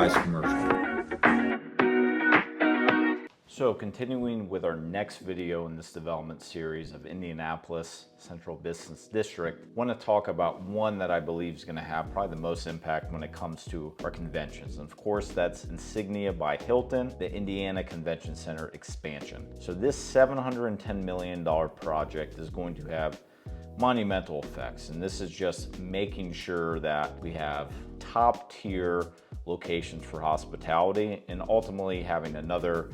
authorized commercial. So continuing with our next video in this development series of Indianapolis Central Business District, I want to talk about one that I believe is going to have probably the most impact when it comes to our conventions. And of course, that's Insignia by Hilton, the Indiana Convention Center expansion. So this $710 million project is going to have monumental effects. And this is just making sure that we have top tier locations for hospitality and ultimately having another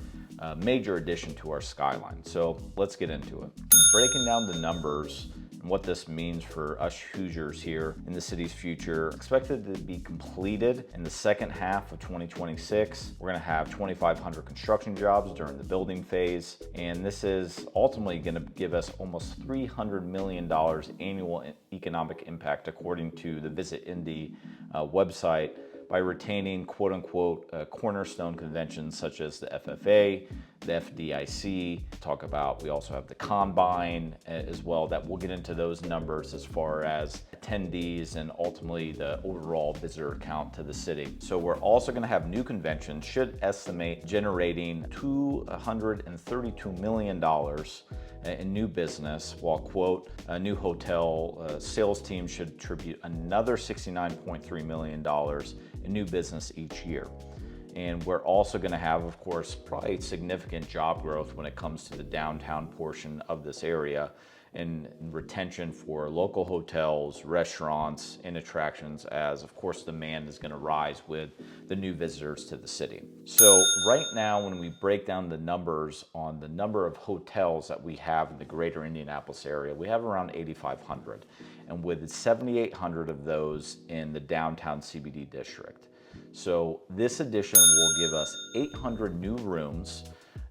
major addition to our skyline. So let's get into it. Breaking down the numbers and what this means for us Hoosiers here in the city's future, expected to be completed in the second half of 2026. We're gonna have 2,500 construction jobs during the building phase, and this is ultimately gonna give us almost $300 million annual economic impact according to the Visit Indy website, by retaining quote-unquote cornerstone conventions such as the FFA, the FDIC, we also have the Combine as well, that we'll get into those numbers as far as attendees and ultimately the overall visitor count to the city. So we're also gonna have new conventions, should estimate generating $232 million in new business, while quote, a new hotel sales team should attribute another $69.3 million in new business each year. And we're also going to have, of course, probably significant job growth when it comes to the downtown portion of this area, and retention for local hotels, restaurants, and attractions, as of course demand is going to rise with the new visitors to the city. So right now, when we break down the numbers on the number of hotels that we have in the greater Indianapolis area, we have around 8,500, and with 7,800 of those in the downtown CBD district. So this addition will give us 800 new rooms,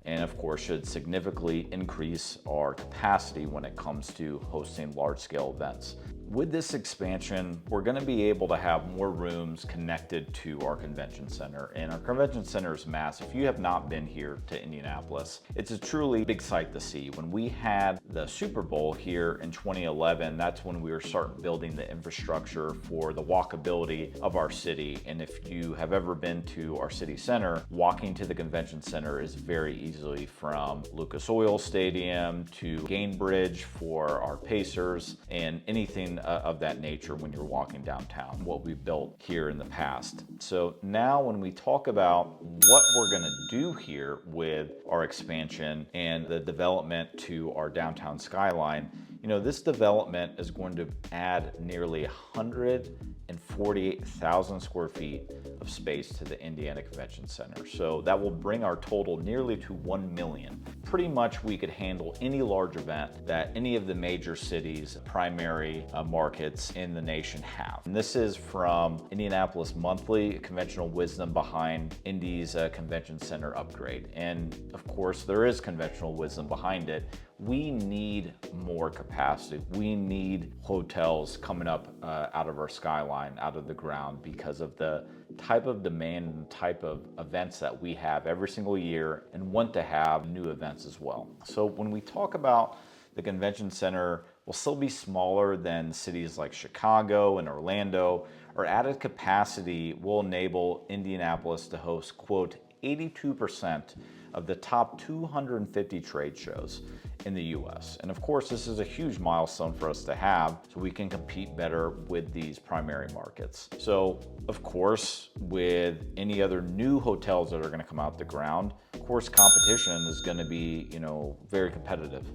and of course should significantly increase our capacity when it comes to hosting large-scale events. With this expansion, we're going to be able to have more rooms connected to our convention center, and our convention center is massive. If you have not been here to Indianapolis, it's a truly big sight to see. When we had the Super Bowl here in 2011, that's when we were starting building the infrastructure for the walkability of our city. And if you have ever been to our city center, walking to the convention center is very easily from Lucas Oil Stadium to Gainbridge for our Pacers and anything of that nature when you're walking downtown, what we built here in the past. So now when we talk about what we're going to do here with our expansion and the development to our downtown skyline, you know, this development is going to add nearly 148,000 square feet of space to the Indiana Convention Center. So that will bring our total nearly to 1 million. Pretty much we could handle any large event that any of the major cities, primary markets in the nation have. And this is from Indianapolis Monthly, conventional wisdom behind Indy's convention center upgrade. And of course, there is conventional wisdom behind it. We need more capacity. We need hotels coming up out of our skyline, out of the ground, because of the type of demand and type of events that we have every single year, and want to have new events as well. So when we talk about the convention center, will still be smaller than cities like Chicago and Orlando. Our added capacity will enable Indianapolis to host, quote, 82% of the top 250 trade shows in the US. And of course, this is a huge milestone for us to have, so we can compete better with these primary markets. So of course, with any other new hotels that are going to come out the ground, of course, competition is going to be, you know, very competitive.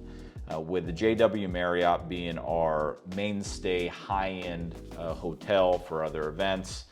With the JW Marriott being our mainstay high-end hotel for other events,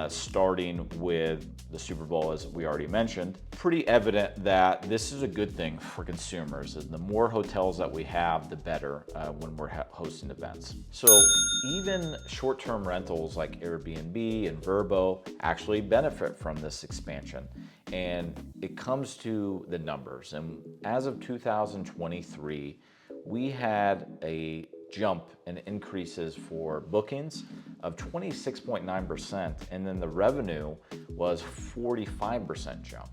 starting with the Super Bowl, as we already mentioned, pretty evident that this is a good thing for consumers. And the more hotels that we have, the better when we're hosting events. So even short-term rentals like Airbnb and Vrbo actually benefit from this expansion. And it comes to the numbers. And as of 2023, we had a jump in increases for bookings of 26.9%, and then the revenue was 45% jump.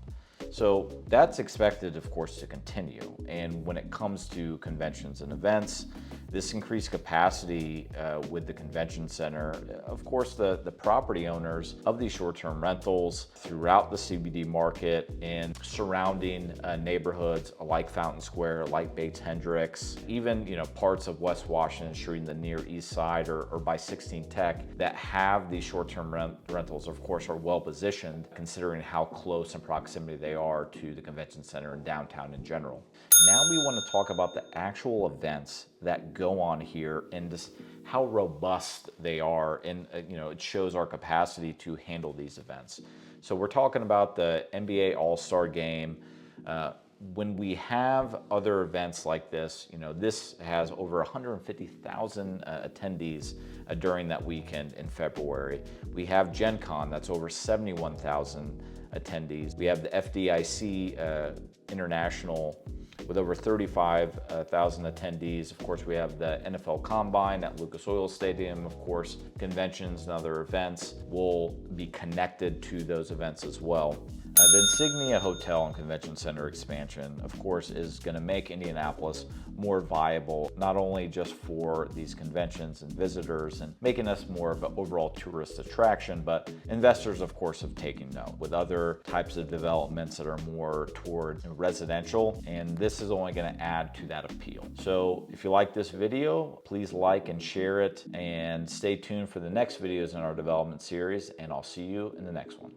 So that's expected, of course, to continue. And when it comes to conventions and events, This increased capacity with the convention center, of course, the property owners of these short-term rentals throughout the CBD market and surrounding neighborhoods like Fountain Square, like Bates Hendricks, even parts of West Washington Street in the near east side or by 16 Tech that have these short-term rentals, of course, are well positioned considering how close in proximity they are to the convention center and downtown in general. Now we want to talk about the actual events that go on here and just how robust they are, and it shows our capacity to handle these events. So we're talking about the NBA All-Star Game. When we have other events like this, this has over 150,000 attendees during that weekend in February. We have Gen Con, that's over 71,000 attendees. We have the FDIC International with over 35,000 attendees. Of course, we have the NFL Combine at Lucas Oil Stadium. Of course, conventions and other events will be connected to those events as well. The Signia Hotel and Convention Center expansion, of course, is going to make Indianapolis more viable, not only just for these conventions and visitors and making us more of an overall tourist attraction, but investors, of course, have taken note with other types of developments that are more toward residential, and this is only going to add to that appeal. So if you like this video, please like and share it, and stay tuned for the next videos in our development series, and I'll see you in the next one.